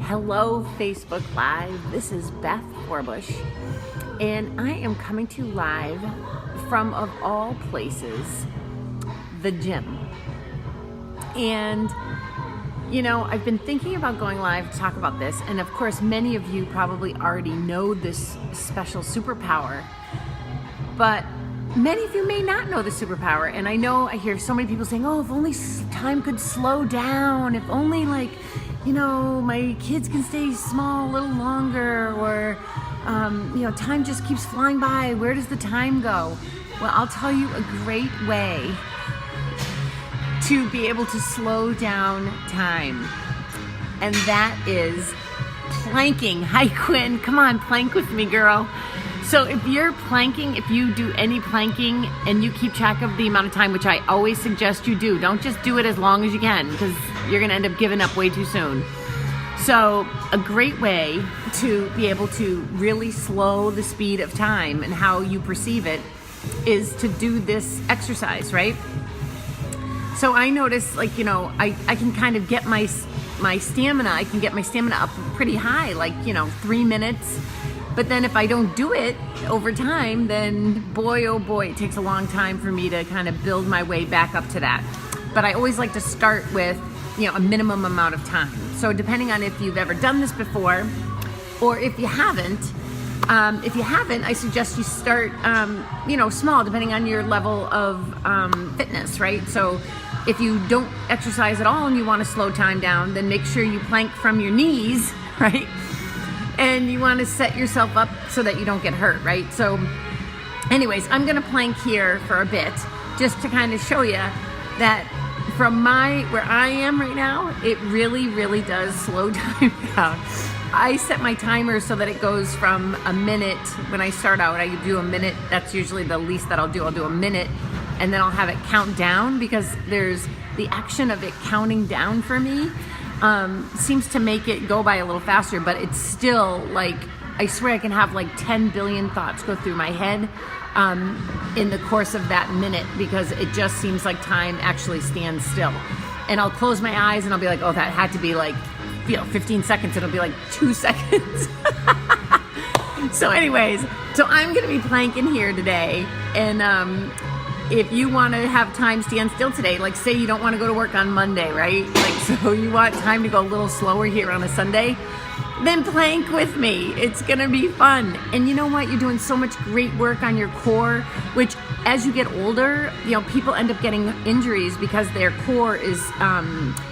Hello, Facebook Live. This is Beth Forbush, and I am coming to you live from, of all places, the gym. And, you know, I've been thinking about going live to talk about this, and of course, many of you probably already know this special superpower, but many of you may not know the superpower. And I know I hear so many people saying, oh, if only time could slow down, if only, like, you know, my kids can stay small a little longer, or, you know, time just keeps flying by. Where does the time go? Well, I'll tell you a great way to be able to slow down time, and that is planking. Hi, Quinn. Come on, plank with me, girl. So if you're planking, if you do any planking and you keep track of the amount of time, which I always suggest you do, don't just do it as long as you can, because you're going to end up giving up way too soon. So a great way to be able to really slow the speed of time and how you perceive it is to do this exercise, right? So I notice, like, you know, I can kind of get my stamina, I can get my stamina up pretty high, like, you know, 3 minutes. But then if I don't do it over time, then boy, oh boy, it takes a long time for me to kind of build my way back up to that. But I always like to start with, you know, a minimum amount of time. So depending on if you've ever done this before, or if you haven't, I suggest you start, you know, small, depending on your level of fitness, right? So if you don't exercise at all and you want to slow time down, then make sure you plank from your knees, right? And you want to set yourself up so that you don't get hurt, right? So anyways, I'm going to plank here for a bit just to kind of show you that from where I am right now, it really, really does slow time down. I set my timer so that it goes from a minute. When I start out, I do a minute. That's usually the least that I'll do. I'll do a minute, and then I'll have it count down, because there's the action of it counting down for me seems to make it go by a little faster, but it's still, like, I swear I can have like 10 billion thoughts go through my head in the course of that minute, because it just seems like time actually stands still. And I'll close my eyes and I'll be like, oh, that had to be like, you know, 15 seconds. It'll be like 2 seconds. So anyways, so I'm going to be planking here today. And if you want to have time stand still today, like say you don't want to go to work on Monday, right? Like, so you want time to go a little slower here on a Sunday, then plank with me. It's going to be fun. And you know what? You're doing so much great work on your core, which as you get older, you know, people end up getting injuries because their core is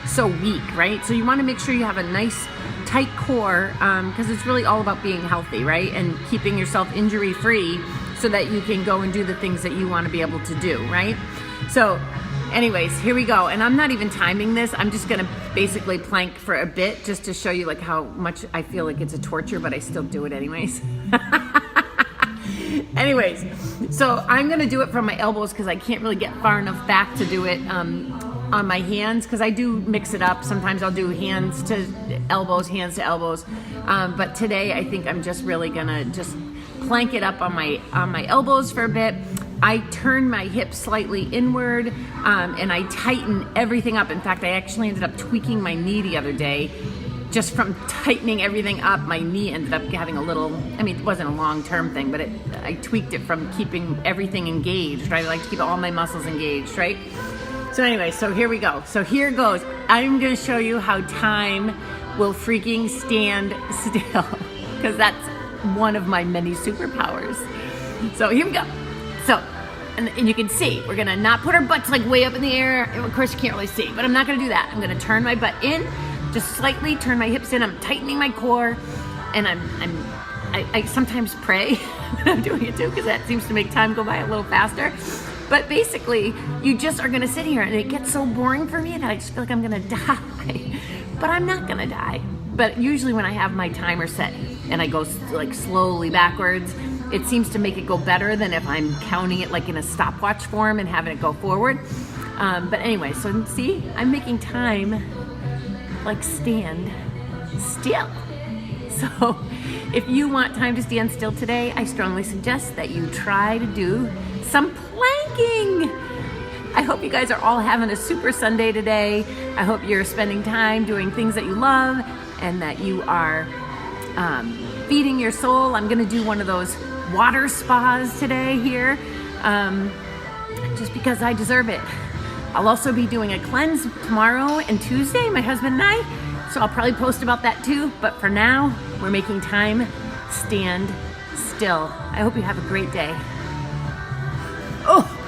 so weak, right? So you want to make sure you have a nice tight core, because it's really all about being healthy, right? And keeping yourself injury free, so that you can go and do the things that you want to be able to do, right? So anyways, here we go. And I'm not even timing this. I'm just going to basically plank for a bit just to show you like how much I feel like it's a torture, but I still do it anyways. Anyways, so I'm going to do it from my elbows, because I can't really get far enough back to do it on my hands, because I do mix it up. Sometimes I'll do hands to elbows. But today I think I'm just really going to just plank it up on my elbows for a bit. I turn my hips slightly inward, and I tighten everything up. In fact, I actually ended up tweaking my knee the other day. Just from tightening everything up, my knee ended up having a little, I mean, it wasn't a long-term thing, but I tweaked it from keeping everything engaged, right? I like to keep all my muscles engaged, right? So anyway, so here we go. So here goes. I'm going to show you how time will freaking stand still, because that's one of my many superpowers. So here we go. So, and you can see, we're gonna not put our butts like way up in the air. Of course you can't really see, but I'm not gonna do that. I'm gonna turn my butt in, just slightly turn my hips in. I'm tightening my core, and I sometimes pray when I'm doing it too, because that seems to make time go by a little faster. But basically, you just are gonna sit here, and it gets so boring for me that I just feel like I'm gonna die. But I'm not gonna die. But usually when I have my timer set and I go like slowly backwards, it seems to make it go better than if I'm counting it like in a stopwatch form and having it go forward. But anyway, so see, I'm making time like stand still. So if you want time to stand still today, I strongly suggest that you try to do some planking. I hope you guys are all having a super Sunday today. I hope you're spending time doing things that you love and that you are feeding your soul. I'm gonna do one of those water spas today here, just because I deserve it. I'll also be doing a cleanse tomorrow and Tuesday, my husband and I, so I'll probably post about that too, but for now, we're making time stand still. I hope you have a great day. Oh.